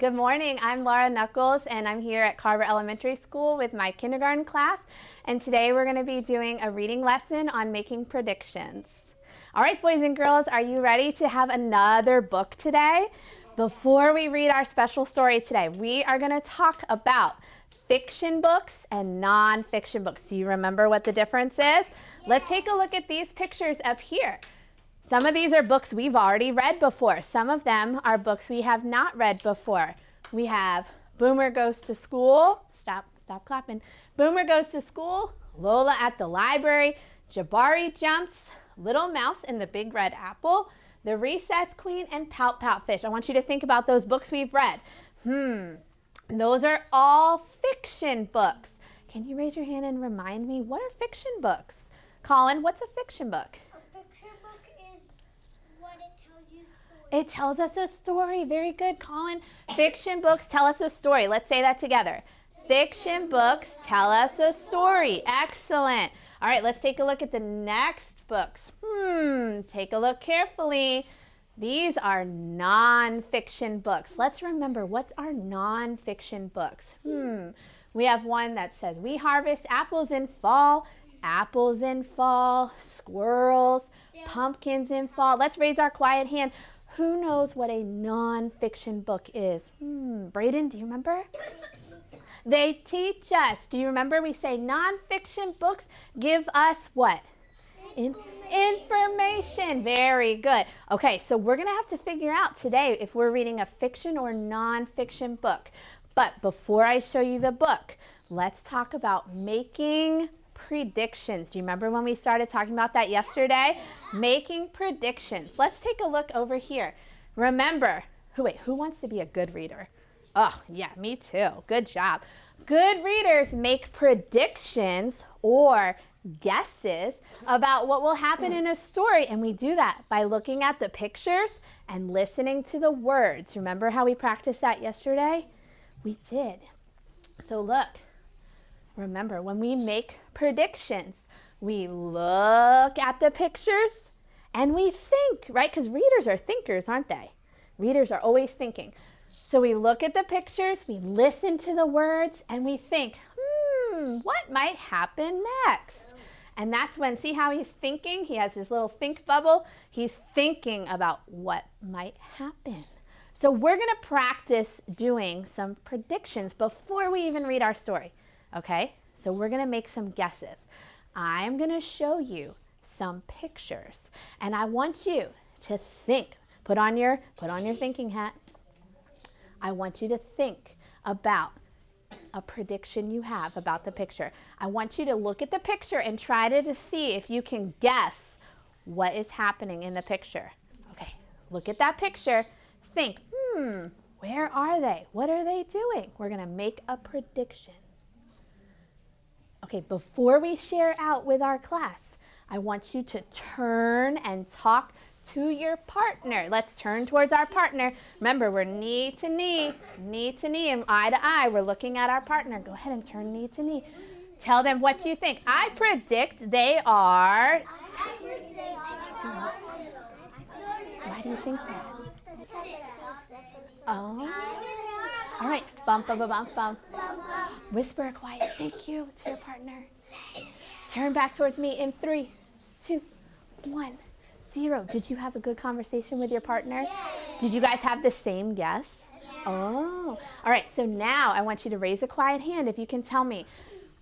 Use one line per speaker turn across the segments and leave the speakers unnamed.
Good morning, I'm Laura Nuckols and I'm here at Carver Elementary School with my kindergarten class, and today we're going to be doing a reading lesson on making predictions. All right, boys and girls, are you ready to have another book today? Before we read our special story today, we are going to talk about fiction books and non-fiction books. Do you remember what the difference is? Let's take a look at these pictures up here. Some of these are books we've already read before. Some of them are books we have not read before. We have Boomer Goes to School. Stop clapping. Boomer Goes to School, Lola at the Library, Jabari Jumps, Little Mouse and the Big Red Apple, The Recess Queen, and Pout Pout Fish. I want you to think about those books we've read. Those are all fiction books. Can you raise your hand and remind me, what are fiction books? Colin, what's a fiction book? It tells us a story. Very good, Colin. Fiction books tell us a story. Let's say that together. Fiction books tell us a story. Excellent. All right, let's take a look at the next books. Take a look carefully. These are non-fiction books. Let's remember, what's our non-fiction books? We have one that says, we harvest apples in fall, squirrels, pumpkins in fall. Let's raise our quiet hand. Who knows what a non-fiction book is? Braden, do you remember? They teach us. Do you remember we say non-fiction books give us what? Information. Very good. Okay, so we're going to have to figure out today if we're reading a fiction or non-fiction book. But before I show you the book, let's talk about making predictions. Do you remember when we started talking about that yesterday? Making predictions. Let's take a look over here. Remember, who wants to be a good reader? Oh, yeah, me too. Good job. Good readers make predictions or guesses about what will happen in a story, and we do that by looking at the pictures and listening to the words. Remember how we practiced that yesterday? We did. So look. Remember, when we make predictions, we look at the pictures and we think, right? Because readers are thinkers, aren't they? Readers are always thinking. So we look at the pictures, we listen to the words, and we think, what might happen next? And that's when, see how he's thinking? He has his little think bubble. He's thinking about what might happen. So we're going to practice doing some predictions before we even read our story. Okay, so we're going to make some guesses. I'm going to show you some pictures, and I want you to think. Put on your thinking hat. I want you to think about a prediction you have about the picture. I want you to look at the picture and try to see if you can guess what is happening in the picture. Okay, look at that picture. Think, where are they? What are they doing? We're going to make a prediction. Okay, before we share out with our class, I want you to turn and talk to your partner. Let's turn towards our partner. Remember, we're knee to knee, and eye to eye. We're looking at our partner. Go ahead and turn knee to knee. Tell them what you think. I predict they are. Why do you think that? Oh. All right, bump, bump, bump, bump. Whisper a quiet thank you to your partner. Turn back towards me in 3, 2, 1, 0. Did you have a good conversation with your partner? Did you guys have the same guess? Oh, all right. So now I want you to raise a quiet hand if you can tell me.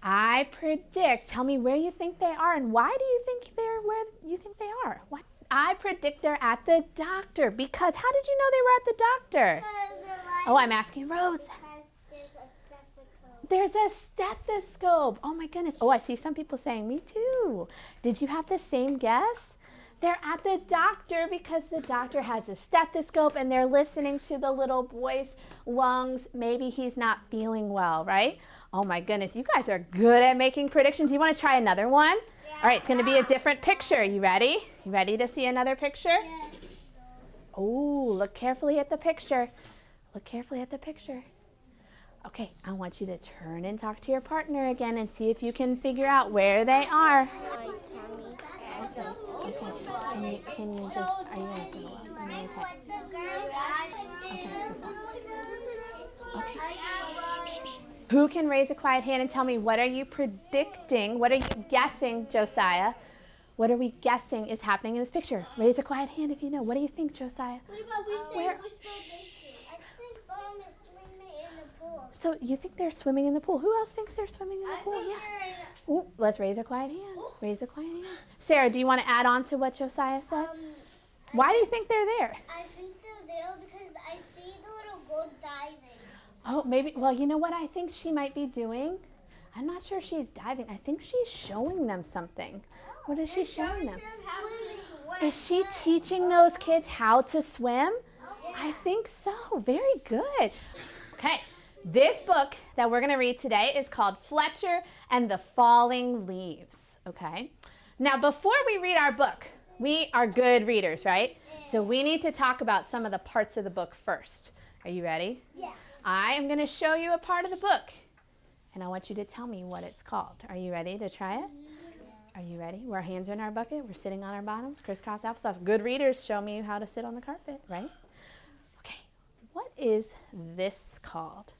I predict. Tell me where you think they are and why do you think they're where you think they are? What? I predict they're at the doctor because how did you know they were at the doctor? Oh, I'm asking Rose. There's a stethoscope. Oh my goodness. Oh, I see some people saying me too. Did you have the same guess? They're at the doctor because the doctor has a stethoscope and they're listening to the little boy's lungs. Maybe he's not feeling well, right? Oh my goodness. You guys are good at making predictions. You want to try another one? Yeah. All right, it's going to be a different picture. You ready? You ready to see another picture? Yes. Oh, look carefully at the picture. Look carefully at the picture. Okay, I want you to turn and talk to your partner again and see if you can figure out where they are. Okay. Can you just, are you going to say hello? Okay. Okay. Who can raise a quiet hand and tell me, what are you predicting? What are you guessing, Josiah? What are we guessing is happening in this picture? Raise a quiet hand if you know. What do you think, Josiah?
What about we spelled baking? I think Mom is swimming in the pool.
So you think they're swimming in the pool? Who else thinks they're swimming in the pool? Yeah. Ooh, let's raise a quiet hand. Raise a quiet hand. Sarah, do you want to add on to what Josiah said? Why do you think they're there?
I think they're there because I see the little girl diving.
Oh, maybe. Well, you know what I think she might be doing? I'm not sure she's diving. I think she's showing them something. What is she showing them? Is she teaching those kids how to swim? I think so. Very good. Okay. This book that we're going to read today is called Fletcher and the Falling Leaves. Okay. Now, before we read our book, we are good readers, right? So we need to talk about some of the parts of the book first. Are you ready?
Yeah.
I am going to show you a part of the book, and I want you to tell me what it's called. Are you ready to try it? Are you ready? Our hands are in our bucket. We're sitting on our bottoms. Crisscross applesauce. Good readers show me how to sit on the carpet, right? Okay. What is this called?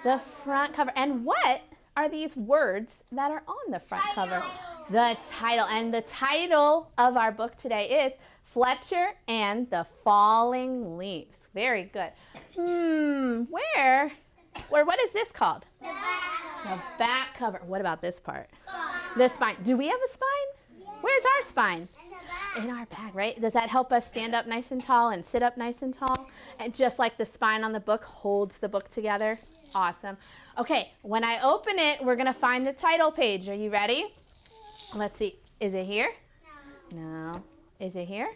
The front cover. And what are these words that are on the front cover? The title. And the title of our book today is Fletcher and the Falling Leaves. Very good. What is this called?
The back cover.
The back cover. What about this part? The spine. Do we have a spine?
Yeah.
Where's our spine?
In the back.
In our back, right? Does that help us stand up nice and tall and sit up nice and tall? And just like the spine on the book holds the book together? Awesome. Okay, when I open it, we're going to find the title page. Are you ready? Let's see. Is it here? No. Is it here?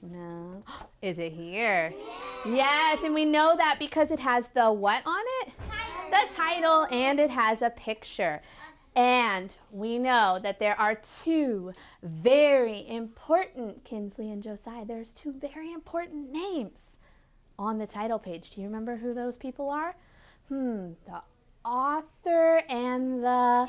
No. Is it here? Yes, and we know that because it has the what on it? The title, and it has a picture. And we know that there are two very important, Kinsley and Josiah, there's two very important names on the title page. Do you remember who those people are? The author and the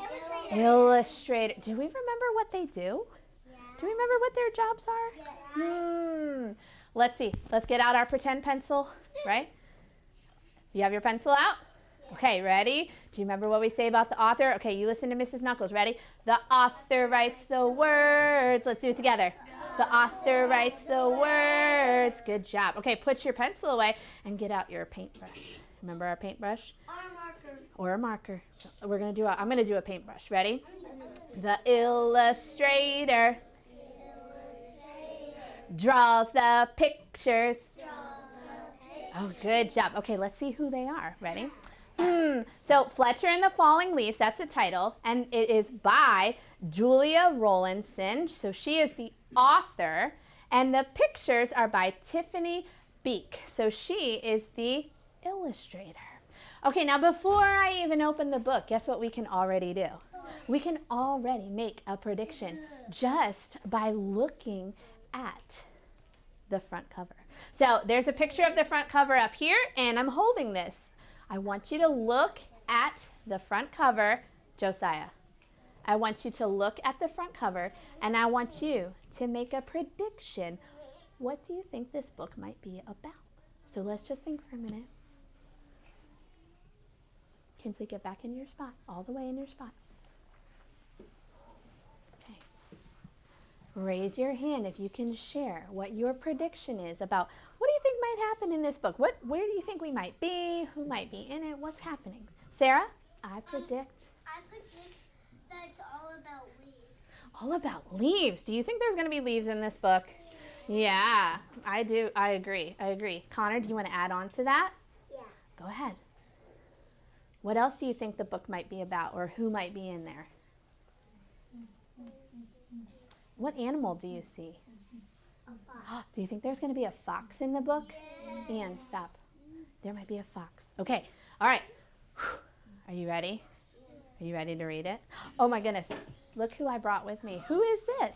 illustrator. Do we remember what they do?
Yeah.
Do we remember what their jobs are?
Yes.
Let's see. Let's get out our pretend pencil, right? You have your pencil out? Okay, ready? Do you remember what we say about the author? Okay, you listen to Mrs. Nuckols. Ready? The author writes the words. Let's do it together. The author writes the words. Good job. Okay, put your pencil away and get out your paintbrush. Remember our paintbrush?
Or a marker.
Or a marker. I'm going to do a paintbrush. Ready? The illustrator draws the pictures. Oh, good job. Okay, let's see who they are. Ready? So Fletcher and the Falling Leaves, that's the title, and it is by Julia Rowlandson. So she is the author, and the pictures are by Tiffany Beek. So she is the illustrator. Okay, now before I even open the book, guess what we can already do? We can already make a prediction just by looking at the front cover. So there's a picture of the front cover up here, and I'm holding this. I want you to look at the front cover, Josiah. I want you to look at the front cover, and I want you to make a prediction. What do you think this book might be about? So let's just think for a minute. Kinsley, get back in your spot, all the way in your spot. Okay. Raise your hand if you can share what your prediction is about what do you think might happen in this book? Where do you think we might be? Who might be in it? What's happening? Sarah, I predict
that it's all about leaves.
All about leaves. Do you think there's going to be leaves in this book? Yeah, I do. I agree. Connor, do you want to add on to that?
Yeah.
Go ahead. What else do you think the book might be about, or who might be in there? What animal do you see?
A fox.
Do you think there's going to be a fox in the book?
Yeah.
Ian, stop. There might be a fox. Okay. All right. Are you ready? Are you ready to read it? Oh my goodness. Look who I brought with me. Who is this?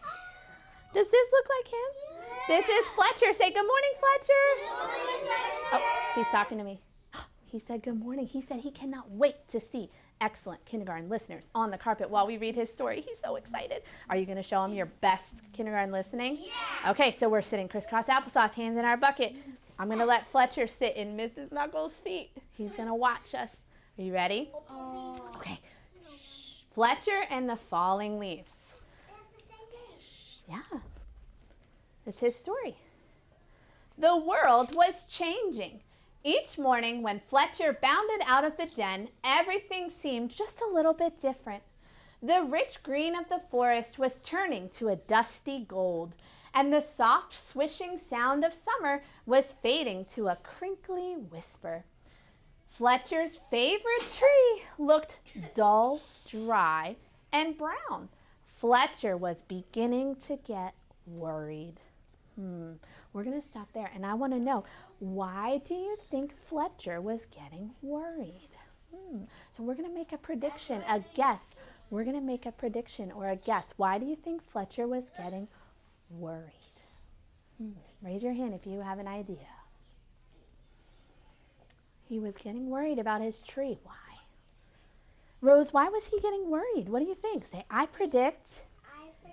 Does this look like him? This is Fletcher. Say good morning, Fletcher. Oh, he's talking to me. He said good morning. He said he cannot wait to see excellent kindergarten listeners on the carpet while we read his story. He's so excited. Are you going to show him your best kindergarten listening?
Yeah.
Okay, so we're sitting crisscross applesauce, hands in our bucket. I'm going to let Fletcher sit in Mrs. Nuckols' seat. He's going to watch us. Are you ready? Okay. Shh. Fletcher and the falling leaves. Yeah. It's his story. The world was changing. Each morning when Fletcher bounded out of the den, everything seemed just a little bit different. The rich green of the forest was turning to a dusty gold, and the soft swishing sound of summer was fading to a crinkly whisper. Fletcher's favorite tree looked dull, dry, and brown. Fletcher was beginning to get worried. We're going to stop there, and I want to know, why do you think Fletcher was getting worried? So we're going to make a prediction, a guess. We're going to make a prediction or a guess. Why do you think Fletcher was getting worried? Raise your hand if you have an idea. He was getting worried about his tree. Why? Rose, why was he getting worried? What do you think? Say, I predict it was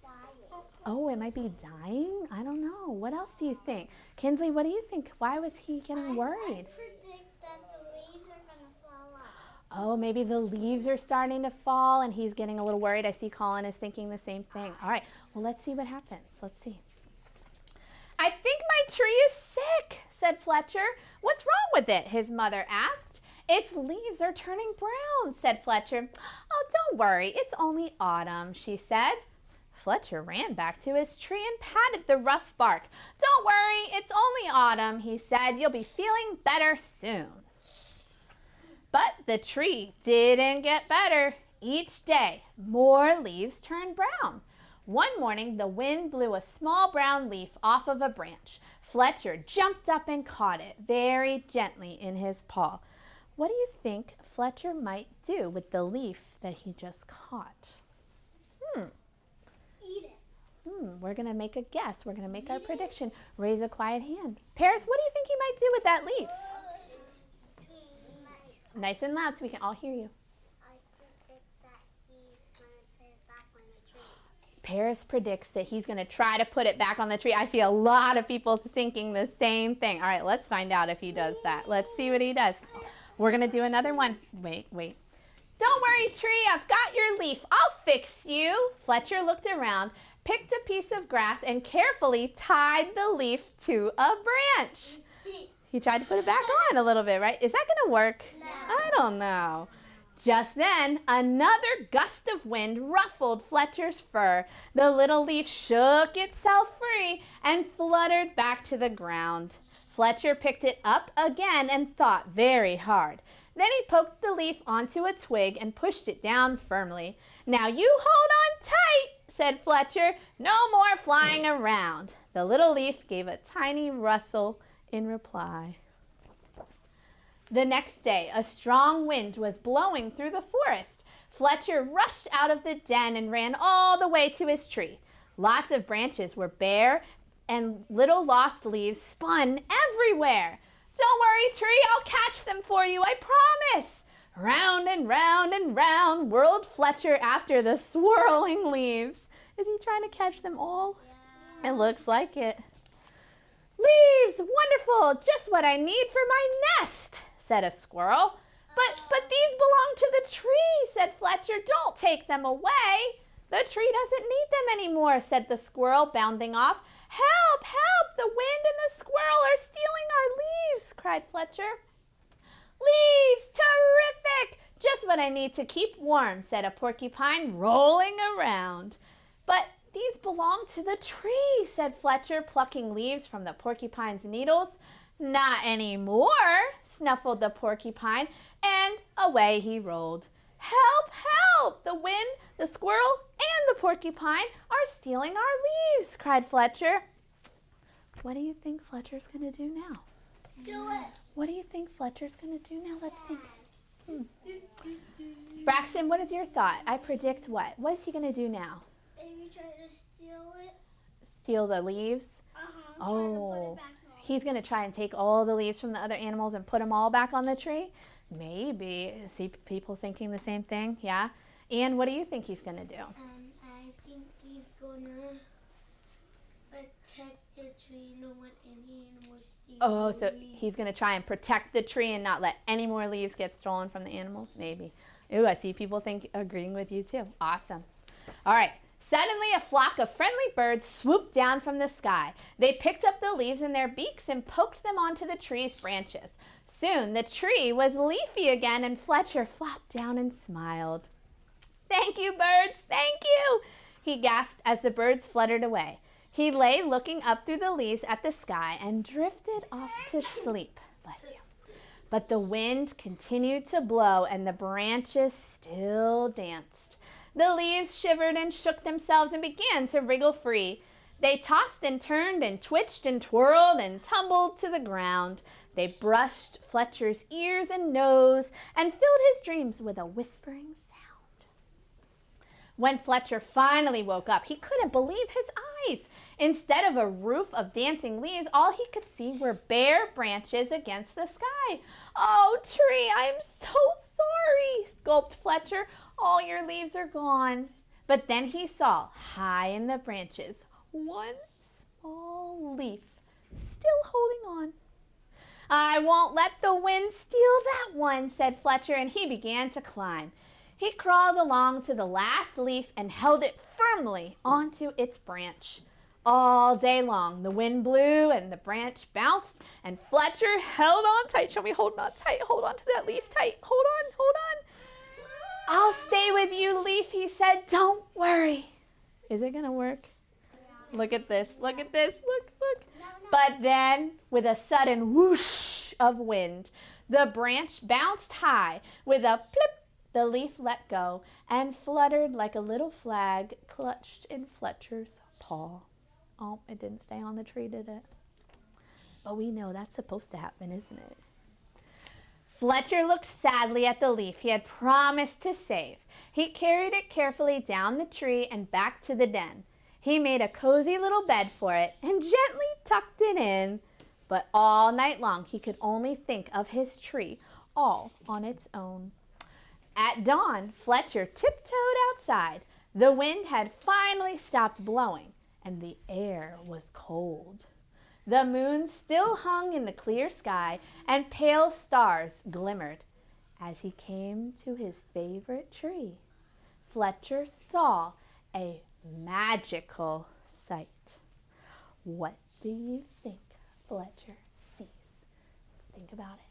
dying. Oh, it might be dying? I don't know. What else do you think? Kinsley, what do you think? Why was he getting worried?
I predict that the leaves are going to fall off.
Oh, maybe the leaves are starting to fall and he's getting a little worried. I see Colin is thinking the same thing. All right, well, let's see what happens. Let's see. I think my tree is sick, said Fletcher. What's wrong with it? His mother asked. Its leaves are turning brown, said Fletcher. Oh, don't worry. It's only autumn, she said. Fletcher ran back to his tree and patted the rough bark. Don't worry. It's only autumn, he said. You'll be feeling better soon. But the tree didn't get better. Each day, more leaves turned brown. One morning, the wind blew a small brown leaf off of a branch. Fletcher jumped up and caught it very gently in his paw. What do you think Fletcher might do with the leaf that he just caught?
Eat it.
We're going to make a guess. We're going to make our prediction. Raise a quiet hand. Paris, what do you think he might do with that leaf? Nice and loud so we can all hear you.
I predict that he's going to put it back on the tree.
Paris predicts that he's going to try to put it back on the tree. I see a lot of people thinking the same thing. All right, let's find out if he does that. Let's see what he does. We're going to do another one. Wait. Don't worry, tree. I've got your leaf. I'll fix you. Fletcher looked around, picked a piece of grass, and carefully tied the leaf to a branch. He tried to put it back on a little bit, right? Is that going to work?
No.
I don't know. Just then, another gust of wind ruffled Fletcher's fur. The little leaf shook itself free and fluttered back to the ground. Fletcher picked it up again and thought very hard. Then he poked the leaf onto a twig and pushed it down firmly. Now you hold on tight, said Fletcher. No more flying around. The little leaf gave a tiny rustle in reply. The next day, a strong wind was blowing through the forest. Fletcher rushed out of the den and ran all the way to his tree. Lots of branches were bare and little lost leaves spun everywhere. Don't worry, tree, I'll catch them for you, I promise. Round and round and round whirled Fletcher after the swirling leaves. Is he trying to catch them all? Yeah. It looks like it. Leaves, wonderful, just what I need for my nest, said a squirrel. But these belong to the tree, said Fletcher. Don't take them away. The tree doesn't need them anymore, said the squirrel, bounding off. Help, help, the wind and the squirrel are stealing our leaves, cried Fletcher. Leaves, terrific, just what I need to keep warm, said a porcupine, rolling around. But these belong to the tree, said Fletcher, plucking leaves from the porcupine's needles. Not anymore, snuffled the porcupine, and away he rolled. Help, help! The wind, the squirrel, and the porcupine are stealing our leaves, cried Fletcher. What do you think Fletcher's going to do now?
Do it.
What do you think Fletcher's going to do now? Let's think. Braxton, what is your thought? I predict what? What is he going to do now?
Maybe try to steal it.
Steal the leaves?
Try to put it back on.
He's going to try and take all the leaves from the other animals and put them all back on the tree? Maybe. See people thinking the same thing? Yeah? Ian, what do you think he's going to do?
I think he's going to attack so you don't want any animals stealing.
Oh, so he's going to try and protect the tree and not let any more leaves get stolen from the animals? Maybe. Ooh, I see people agreeing with you too. Awesome. All right. Suddenly, a flock of friendly birds swooped down from the sky. They picked up the leaves in their beaks and poked them onto the tree's branches. Soon, the tree was leafy again, and Fletcher flopped down and smiled. "Thank you, birds, thank you," he gasped as the birds fluttered away. He lay looking up through the leaves at the sky and drifted off to sleep. Bless you. But the wind continued to blow, and the branches still danced. The leaves shivered and shook themselves and began to wriggle free. They tossed and turned and twitched and twirled and tumbled to the ground. They brushed Fletcher's ears and nose and filled his dreams with a whispering sound. When Fletcher finally woke up, he couldn't believe his eyes. Instead of a roof of dancing leaves, all he could see were bare branches against the sky. "Oh, tree, I'm so sorry," gulped Fletcher. "All your leaves are gone." But then he saw, high in the branches, one small leaf still holding on. "I won't let the wind steal that one," said Fletcher, and he began to climb. He crawled along to the last leaf and held it firmly onto its branch. All day long, the wind blew and the branch bounced, and Fletcher held on tight. Show me holding on tight. Hold on to that leaf tight. Hold on, hold on. "I'll stay with you, leaf," he said. "Don't worry." Is it going to work? Look at this. Look at this. Look, look. But then, with a sudden whoosh of wind, the branch bounced high. With a plip, the leaf let go and fluttered like a little flag clutched in Fletcher's paw. Oh, it didn't stay on the tree, did it? But we know that's supposed to happen, isn't it? Fletcher looked sadly at the leaf he had promised to save. He carried it carefully down the tree and back to the den. He made a cozy little bed for it and gently tucked it in. But all night long he could only think of his tree all on its own. At dawn, Fletcher tiptoed outside. The wind had finally stopped blowing, and the air was cold. The moon still hung in the clear sky, and pale stars glimmered. As he came to his favorite tree, Fletcher saw a magical sight. What do you think Fletcher sees? Think about it.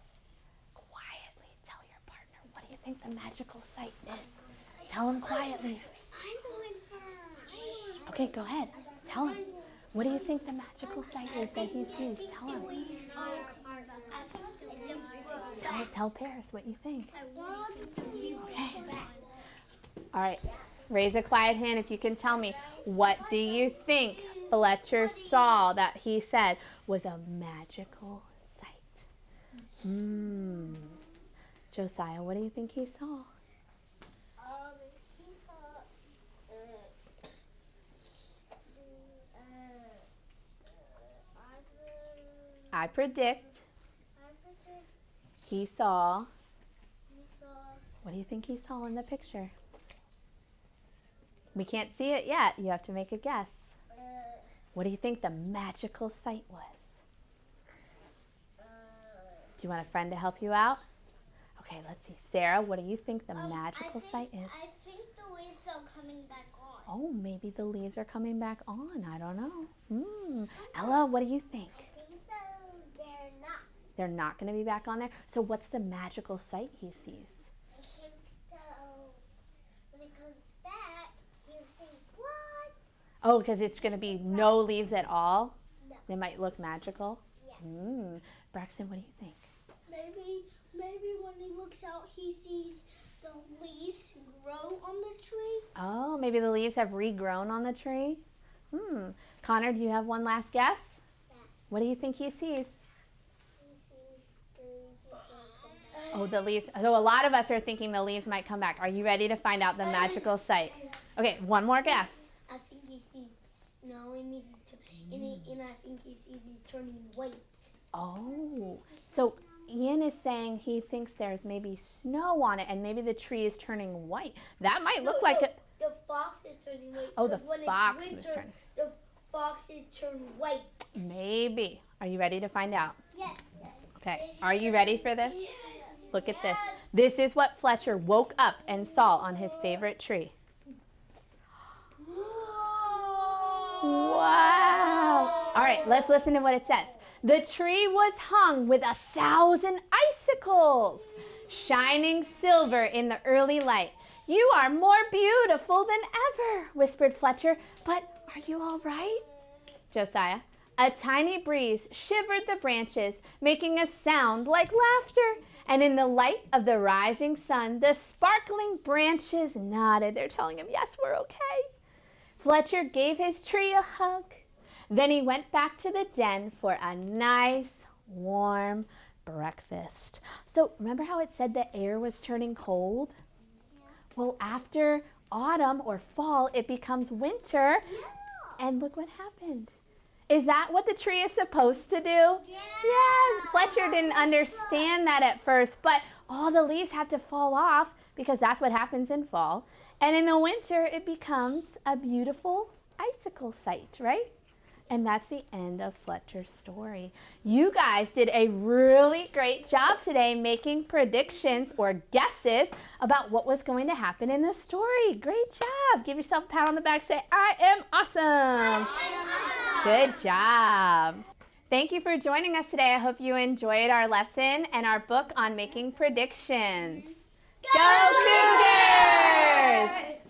Quietly tell your partner, what do you think the magical sight is? Tell him quietly. Okay, go ahead. Tell him. What do you think the magical sight is that he sees? Tell him. Tell Paris what you think. Okay. All right. Raise a quiet hand if you can tell me. What do you think Fletcher saw that he said was a magical sight? Josiah, what do you think he saw?
He saw
I predict he saw. What do you think he saw in the picture? We can't see it yet. You have to make a guess. What do you think the magical sight was? Do you want a friend to help you out? Okay, let's see. Sarah, what do you think the magical sight is?
I think the leaves are coming back on.
Oh, maybe the leaves are coming back on. I don't know. Ella, what do you think?
I think so. They're not.
They're not going to be back on there? So what's the magical sight he sees?
I think so. When it comes back, he'll say, "What?"
Oh, because it's going to be no leaves at all?
No.
They might look magical?
Yeah.
Braxton, what do you think?
Maybe when he looks out, he sees the leaves grow on the tree.
Oh, maybe the leaves have regrown on the tree? Connor, do you have one last guess?
Yeah.
What do you think he sees?
He sees the leaves.
Oh, the leaves. So a lot of us are thinking the leaves might come back. Are you ready to find out the magical sight? Okay, one more guess.
I think he sees snow and I think he sees he's turning white.
Oh, so Ian is saying he thinks there's maybe snow on it and maybe the tree is turning white. That might look like it.
The fox is turning white.
Oh, the
when
fox
it's
was
winter,
turning.
The boxes turn white?
Maybe. Are you ready to find out?
Yes.
Okay. Are you ready for this?
Yes.
Look at this. This is what Fletcher woke up and saw on his favorite tree. Wow. All right, let's listen to what it says. The tree was hung with 1,000 icicles, shining silver in the early light. You are more beautiful than ever, whispered Fletcher. But are you all right? Josiah. A tiny breeze shivered the branches, making a sound like laughter. And in the light of the rising sun, the sparkling branches nodded. They're telling him, yes, we're okay. Fletcher gave his tree a hug. Then he went back to the den for a nice, warm breakfast. So remember how it said the air was turning cold? Yeah. Well, after autumn or fall, it becomes winter. Yeah. And look what happened. Is that what the tree is supposed to do? Yeah. Yes. Fletcher didn't understand that at first, but all the leaves have to fall off because that's what happens in fall. And in the winter, it becomes a beautiful icicle site, right? And that's the end of Fletcher's story. You guys did a really great job today making predictions or guesses about what was going to happen in the story. Great job. Give yourself a pat on the back. Say, I am awesome. Good job. Thank you for joining us today. I hope you enjoyed our lesson and our book on making predictions. Go Cougars!